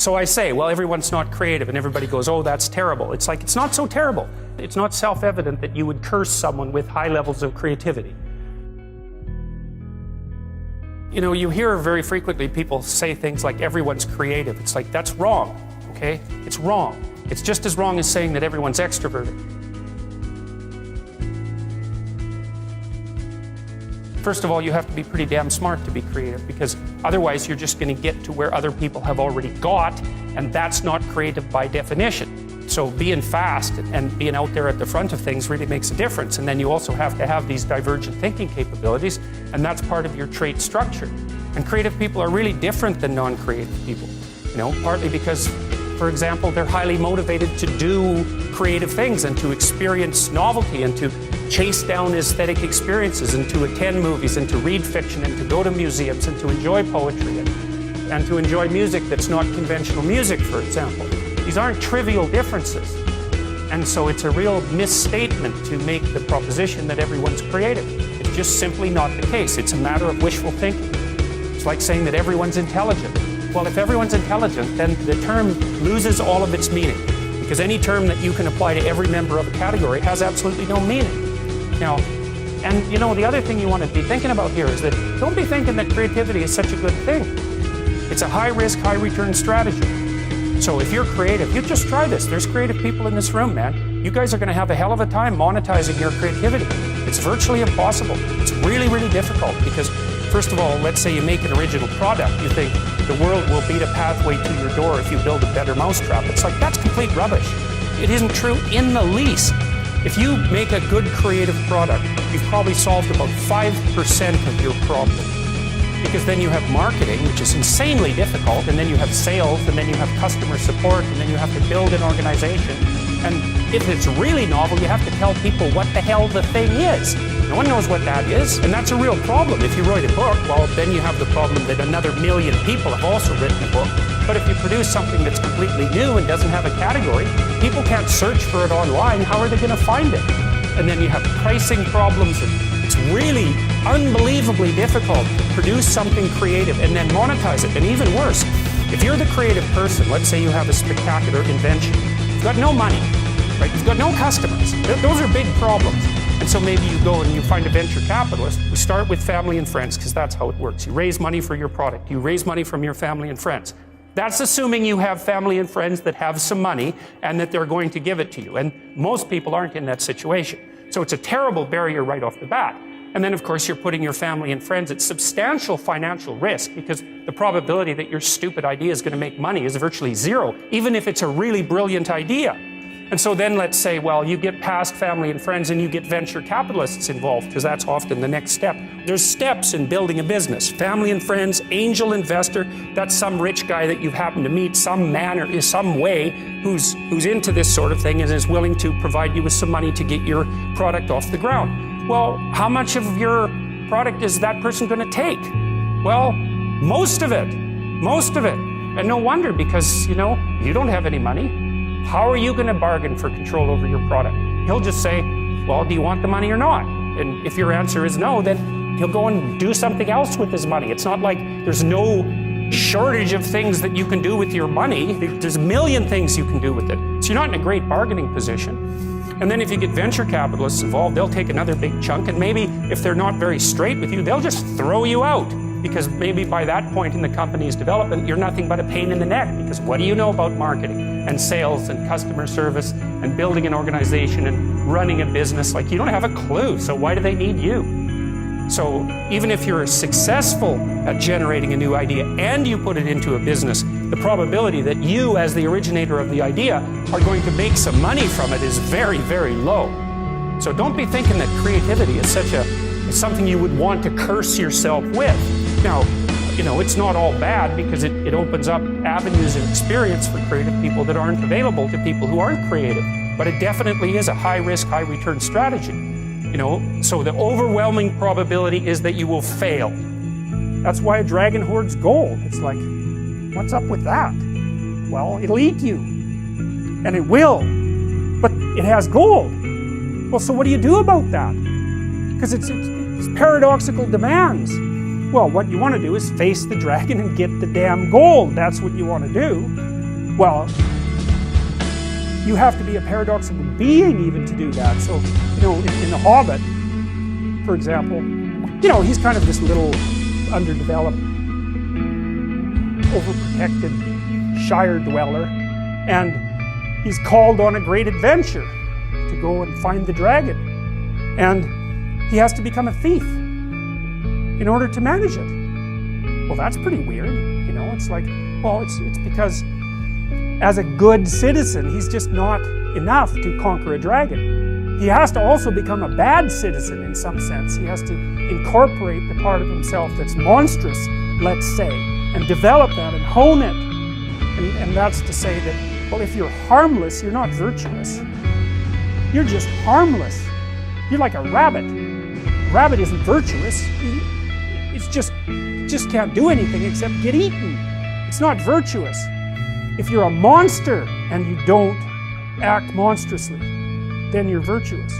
So I say, well, everyone's not creative, and everybody goes, oh, that's terrible. It's like, it's not so terrible. It's not self-evident that you would curse someone with high levels of creativity. You know, you hear very frequently people say things like, everyone's creative. It's like, that's wrong, okay? It's wrong. It's just as wrong as saying that everyone's extroverted. First of all, you have to be pretty damn smart to be creative, because otherwise you're just going to get to where other people have already got, and that's not creative by definition. So being fast and being out there at the front of things really makes a difference. And then you also have to have these divergent thinking capabilities, and that's part of your trait structure. And creative people are really different than non-creative people. You know, partly because, for example, they're highly motivated to do creative things and to experience novelty and to chase down aesthetic experiences and to attend movies and to read fiction and to go to museums and to enjoy poetry and to enjoy music that's not conventional music, for example. These aren't trivial differences. And so it's a real misstatement to make the proposition that everyone's creative. It's just simply not the case. It's a matter of wishful thinking. It's like saying that everyone's intelligent. Well, if everyone's intelligent, then the term loses all of its meaning, because any term that you can apply to every member of a category has absolutely no meaning. Now, and you know, the other thing you want to be thinking about here is that don't be thinking that creativity is such a good thing. It's a high-risk, high-return strategy. So if you're creative, you just try this. There's creative people in this room, man. You guys are going to have a hell of a time monetizing your creativity. It's virtually impossible. It's really, really difficult because, first of all, let's say you make an original product. You think the world will beat a pathway to your door if you build a better mousetrap. It's like, that's complete rubbish. It isn't true in the least. If you make a good creative product, you've probably solved about 5% of your problem. Because then you have marketing, which is insanely difficult, and then you have sales, and then you have customer support, and then you have to build an organization. And if it's really novel, you have to tell people what the hell the thing is. No one knows what that is, and that's a real problem. If you write a book, well, then you have the problem that another million people have also written a book. But if you produce something that's completely new and doesn't have a category, people can't search for it online. How are they going to find it? And then you have pricing problems, and it's really unbelievably difficult to produce something creative and then monetize it. And even worse, if you're the creative person, let's say you have a spectacular invention, you've got no money, right? You've got no customers. Those are big problems. And so maybe you go and you find a venture capitalist. We start with family and friends, because that's how it works. You raise money for your product. You raise money from your family and friends. That's assuming you have family and friends that have some money and that they're going to give it to you. And most people aren't in that situation. So it's a terrible barrier right off the bat. And then, of course, you're putting your family and friends at substantial financial risk, because the probability that your stupid idea is going to make money is virtually zero, even if it's a really brilliant idea. And so then let's say, well, you get past family and friends and you get venture capitalists involved, because that's often the next step. There's steps in building a business. Family and friends, angel investor, that's some rich guy that you happen to meet, some man or some way, who's into this sort of thing and is willing to provide you with some money to get your product off the ground. Well, how much of your product is that person going to take? Well, most of it. Most of it. And no wonder, because, you know, you don't have any money. How are you going to bargain for control over your product? He'll just say, well, do you want the money or not? And if your answer is no, then he'll go and do something else with his money. It's not like there's no shortage of things that you can do with your money. There's a million things you can do with it. So you're not in a great bargaining position. And then if you get venture capitalists involved, they'll take another big chunk, and maybe if they're not very straight with you, they'll just throw you out. Because maybe by that point in the company's development, you're nothing but a pain in the neck. Because what do you know about marketing and sales and customer service and building an organization and running a business? Like, you don't have a clue, so why do they need you? So even if you're successful at generating a new idea and you put it into a business, the probability that you, as the originator of the idea, are going to make some money from it is very, very low. So don't be thinking that creativity is something you would want to curse yourself with. Now, you know, it's not all bad, because it opens up avenues of experience for creative people that aren't available to people who aren't creative. But it definitely is a high-risk, high-return strategy. You know, so the overwhelming probability is that you will fail. That's why a dragon hoards gold. It's like, what's up with that? Well, it'll eat you. And it will. But it has gold. Well, so what do you do about that? Because it's paradoxical demands. Well, what you want to do is face the dragon and get the damn gold. That's what you want to do. Well, you have to be a paradoxical being even to do that. So, you know, in The Hobbit, for example, you know, he's kind of this little underdeveloped, overprotected Shire dweller, and he's called on a great adventure to go and find the dragon. And he has to become a thief in order to manage it. Well, that's pretty weird, you know. It's like, well, it's because as a good citizen, he's just not enough to conquer a dragon. He has to also become a bad citizen in some sense. He has to incorporate the part of himself that's monstrous, let's say, and develop that and hone it. And that's to say that, well, if you're harmless, you're not virtuous. You're just harmless. You're like a rabbit. A rabbit isn't virtuous. It's just can't do anything except get eaten. It's not virtuous. If you're a monster and you don't act monstrously, then you're virtuous.